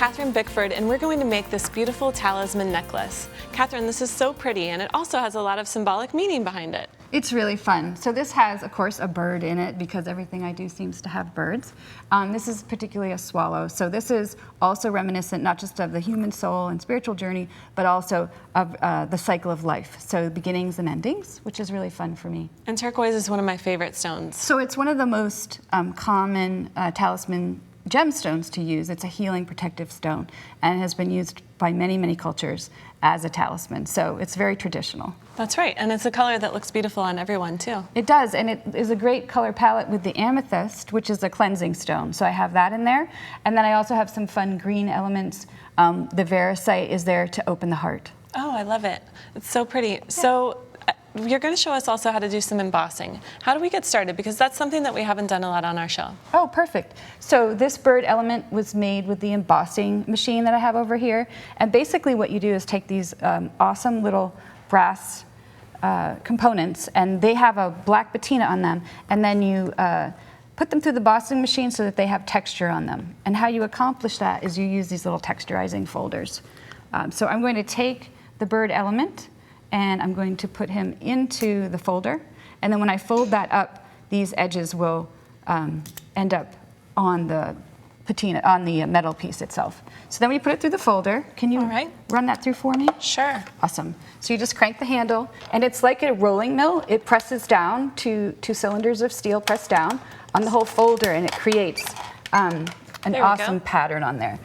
Catherine Bickford, and we're going to make this beautiful talisman necklace. Catherine, this is so pretty, and it also has a lot of symbolic meaning behind it. It's really fun. So this has, of course, a bird in it because everything I do seems to have birds. This is particularly a swallow. So this is also reminiscent not just of the human soul and spiritual journey, but also of the cycle of life. So beginnings and endings, which is really fun for me. And turquoise is one of my favorite stones. So it's one of the most common talisman gemstones to use. It's a healing protective stone and has been used by many, many cultures as a talisman. So it's very traditional. That's right, and it's a color that looks beautiful on everyone too. It does, and it is a great color palette with the amethyst, which is a cleansing stone. So I have that in there. And then I also have some fun green elements. The veracite is there to open the heart. Oh, I love it. It's so pretty. Yeah. So you're going to show us also how to do some embossing. How do we get started? Because that's something that we haven't done a lot on our show. Oh, perfect. So this bird element was made with the embossing machine that I have over here. And basically what you do is take these awesome little brass components, and they have a black patina on them, and then you put them through the embossing machine so that they have texture on them. And how you accomplish that is you use these little texturizing folders. So I'm going to take the bird element, and I'm going to put him into the folder. And then when I fold that up, these edges will end up on the patina, on the metal piece itself. So then we put it through the folder. Can you run that through for me? Sure. Awesome. So you just crank the handle, and it's like a rolling mill. It presses down, two cylinders of steel press down on the whole folder, and it creates an awesome pattern on there.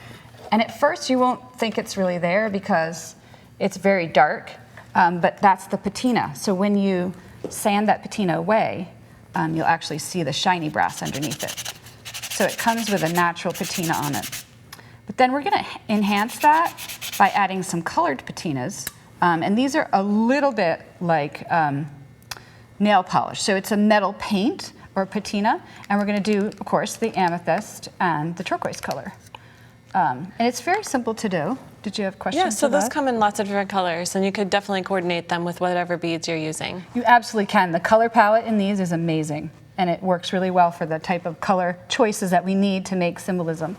And at first you won't think it's really there because it's very dark. But that's the patina. So when you sand that patina away, you'll actually see the shiny brass underneath it. So it comes with a natural patina on it. But then we're going to enhance that by adding some colored patinas. And these are a little bit like nail polish. So it's a metal paint or patina. And we're going to do, of course, the amethyst and the turquoise color. And it's very simple to do. Did you have questions? Yeah, so those come in lots of different colors, and you could definitely coordinate them with whatever beads you're using. You absolutely can. The color palette in these is amazing, and it works really well for the type of color choices that we need to make symbolism.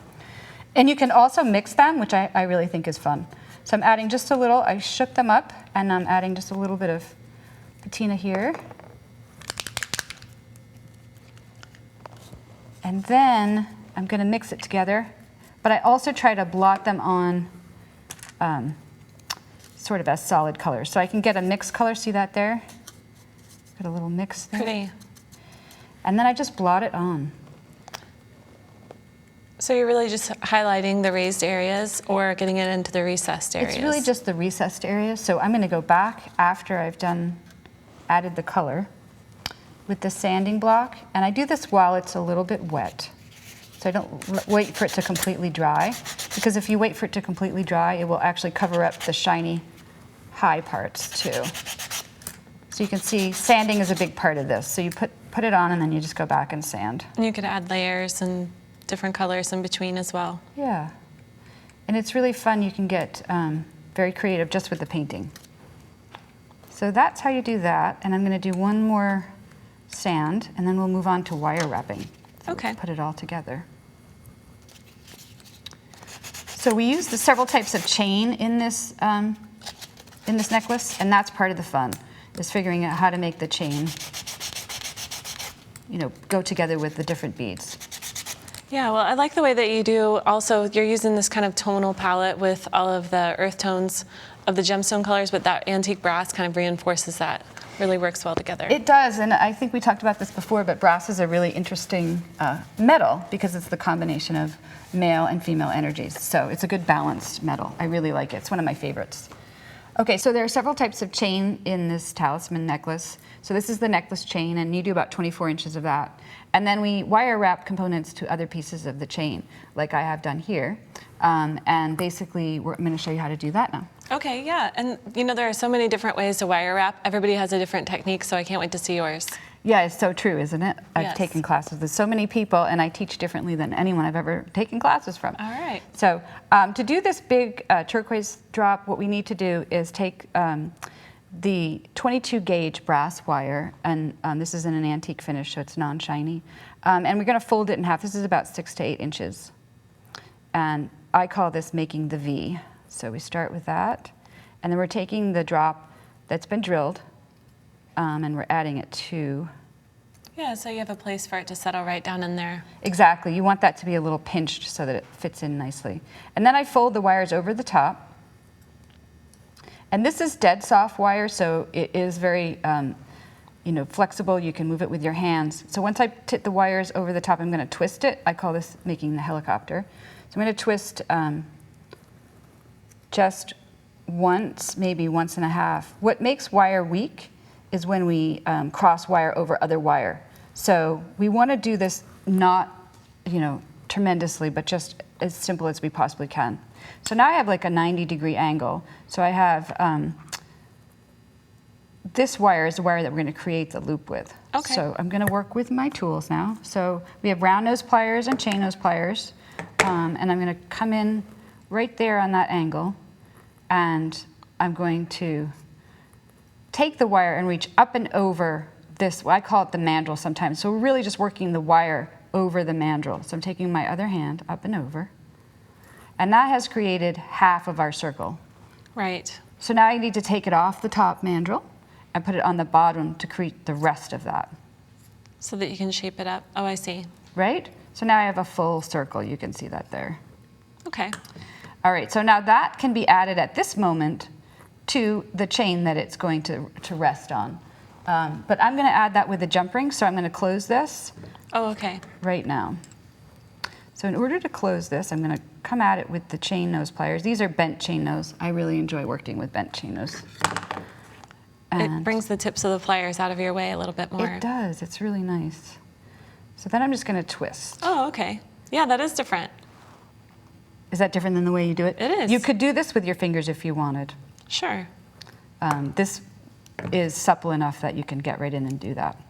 And you can also mix them, which I really think is fun. So I'm adding just a little, I shook them up, and I'm adding just a little bit of patina here. And then I'm going to mix it together, but I also try to blot them on sort of as solid colors. So I can get a mixed color, see that there? Got a little mix there. Pretty. And then I just blot it on. So you're really just highlighting the raised areas or getting it into the recessed areas? It's really just the recessed areas. So I'm going to go back after I've added the color with the sanding block. And I do this while it's a little bit wet. So I don't wait for it to completely dry, because if you wait for it to completely dry, it will actually cover up the shiny high parts too. So you can see sanding is a big part of this. So you put it on, and then you just go back and sand. And you could add layers and different colors in between as well. Yeah. And it's really fun. You can get very creative just with the painting. So that's how you do that. And I'm going to do one more sand, and then we'll move on to wire wrapping. Okay. Put it all together. So we use the several types of chain in this necklace, and that's part of the fun, is figuring out how to make the chain, go together with the different beads. Yeah, well, I like the way that you do. Also, you're using this kind of tonal palette with all of the earth tones of the gemstone colors, but that antique brass kind of reinforces that. Really works well together. It does, and I think we talked about this before, but brass is a really interesting metal because it's the combination of male and female energies. So it's a good balanced metal. I really like it. It's one of my favorites. Okay, so there are several types of chain in this talisman necklace. So this is the necklace chain, and you do about 24 inches of that. And then we wire wrap components to other pieces of the chain, like I have done here. And basically, I'm going to show you how to do that now. Okay, yeah, and there are so many different ways to wire wrap. Everybody has a different technique, so I can't wait to see yours. Yeah, it's so true, isn't it? I've Yes. taken classes with so many people, and I teach differently than anyone I've ever taken classes from. All right. So to do this big turquoise drop, what we need to do is take the 22 gauge brass wire, and this is in an antique finish, so it's non-shiny. And we're going to fold it in half. This is about 6 to 8 inches. And I call this making the V. So we start with that, and then we're taking the drop that's been drilled, and we're adding it to. Yeah, so you have a place for it to settle right down in there. Exactly. You want that to be a little pinched so that it fits in nicely. And then I fold the wires over the top. And this is dead soft wire, so it is very flexible. You can move it with your hands. So once I tip the wires over the top, I'm going to twist it. I call this making the helicopter. So I'm going to twist just once, maybe once and a half. What makes wire weak is when we cross wire over other wire. So we want to do this not, tremendously, but just as simple as we possibly can. So now I have like a 90-degree angle. So I have this wire is the wire that we're going to create the loop with. Okay. So I'm going to work with my tools now. So we have round nose pliers and chain nose pliers, and I'm going to come in right there on that angle, and I'm going to take the wire and reach up and over this. I call it the mandrel sometimes. So we're really just working the wire over the mandrel. So I'm taking my other hand up and over, and that has created half of our circle. Right. So now I need to take it off the top mandrel and put it on the bottom to create the rest of that. So that you can shape it up. Oh, I see. Right? So now I have a full circle. You can see that there. Okay. All right, so now that can be added at this moment to the chain that it's going to rest on. But I'm going to add that with a jump ring, so I'm going to close this. Oh, okay. Right now. So in order to close this, I'm going to come at it with the chain nose pliers. These are bent chain nose. I really enjoy working with bent chain nose. It brings the tips of the pliers out of your way a little bit more. It does. It's really nice. So then I'm just going to twist. Oh, okay. Yeah, that is different. Is that different than the way you do it? It is. You could do this with your fingers if you wanted. Sure. This is supple enough that you can get right in and do that.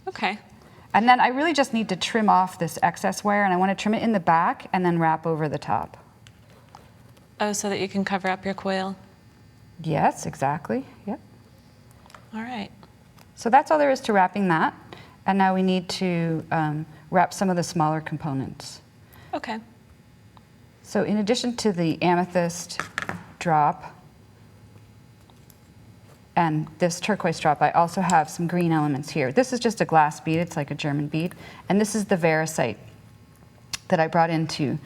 Okay. And then I really just need to trim off this excess wire, and I want to trim it in the back and then wrap over the top. Oh, so that you can cover up your coil? Yes, exactly. Yep. All right. So that's all there is to wrapping that. And now we need to wrap some of the smaller components. Okay. So in addition to the amethyst drop and this turquoise drop, I also have some green elements here. This is just a glass bead. It's like a German bead. And this is the vericite that I brought in to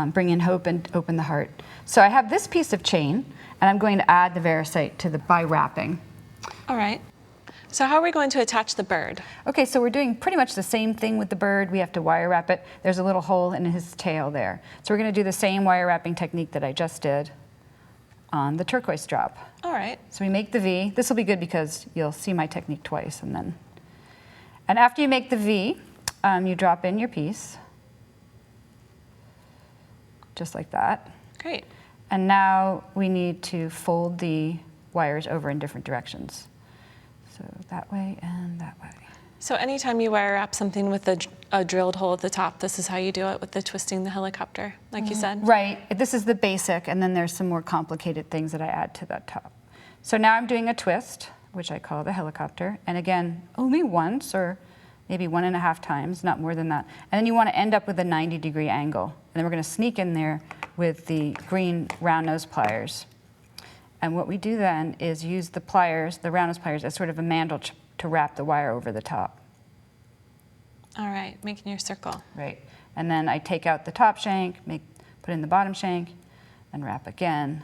bring in hope and open the heart. So I have this piece of chain, and I'm going to add the vericite by wrapping. All right. So how are we going to attach the bird? Okay, so we're doing pretty much the same thing with the bird. We have to wire wrap it. There's a little hole in his tail there. So we're going to do the same wire wrapping technique that I just did on the turquoise drop. All right. So we make the V. This will be good because you'll see my technique twice. And after you make the V, you drop in your piece, just like that. Great. And now we need to fold the wires over in different directions. So that way and that way. So anytime you wire wrap something with a drilled hole at the top, this is how you do it with the twisting the helicopter, like you said? Right. This is the basic, and then there's some more complicated things that I add to that top. So now I'm doing a twist, which I call the helicopter. And again, only once or maybe 1.5 times, not more than that. And then you want to end up with a 90-degree angle. And then we're going to sneak in there with the green round nose pliers. And what we do then is use the pliers, the round nose pliers, as sort of a mandrel to wrap the wire over the top. All right, making your circle. Right. And then I take out the top shank, put in the bottom shank, and wrap again.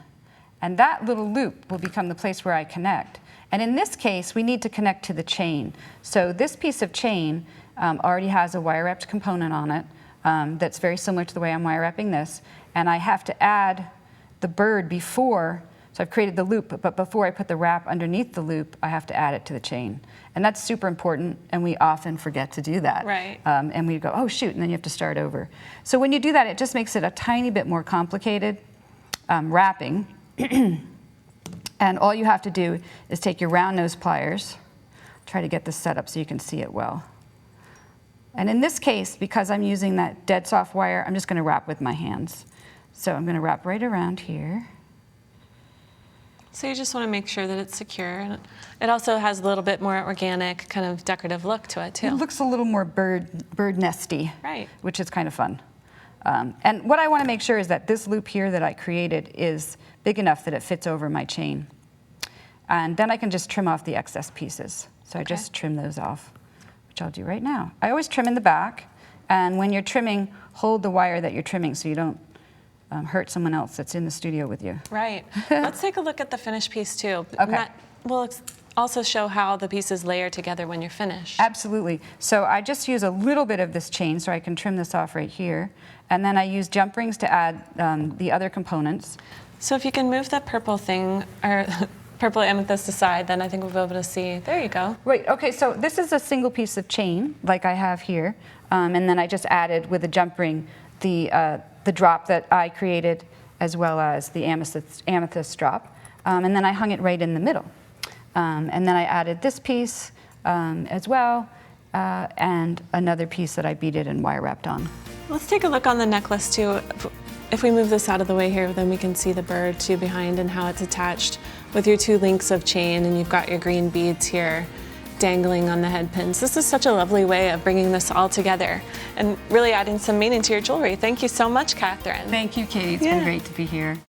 And that little loop will become the place where I connect. And in this case, we need to connect to the chain. So this piece of chain already has a wire wrapped component on it that's very similar to the way I'm wire wrapping this. And I have to add the bird before. So I've created the loop, but before I put the wrap underneath the loop, I have to add it to the chain. And that's super important, and we often forget to do that. Right. And we go, oh shoot, and then you have to start over. So when you do that, it just makes it a tiny bit more complicated wrapping. And all you have to do is take your round nose pliers, try to get this set up so you can see it well. And in this case, because I'm using that dead soft wire, I'm just going to wrap with my hands. So I'm going to wrap right around here. So you just want to make sure that it's secure. And it also has a little bit more organic, kind of decorative look to it, too. It looks a little more bird nesty, Right. which is kind of fun. And what I want to make sure is that this loop here that I created is big enough that it fits over my chain. And then I can just trim off the excess pieces. So I just trim those off, which I'll do right now. I always trim in the back, and when you're trimming, hold the wire that you're trimming so you don't hurt someone else that's in the studio with you. Right. Let's take a look at the finished piece too. Okay. We'll also show how the pieces layer together when you're finished. Absolutely. So I just use a little bit of this chain so I can trim this off right here. And then I use jump rings to add the other components. So if you can move the purple thing, or purple amethyst aside, then I think we'll be able to see. There you go. Right, okay, so this is a single piece of chain, like I have here. And then I just added with a jump ring the drop that I created, as well as the amethyst drop. And then I hung it right in the middle. And then I added this piece as well, and another piece that I beaded and wire wrapped on. Let's take a look on the necklace too. If we move this out of the way here, then we can see the bird too behind and how it's attached with your 2 links of chain, and you've got your green beads here dangling on the head pins. This is such a lovely way of bringing this all together and really adding some meaning to your jewelry. Thank you so much, Catherine. Thank you, Katie. It's been great to be here.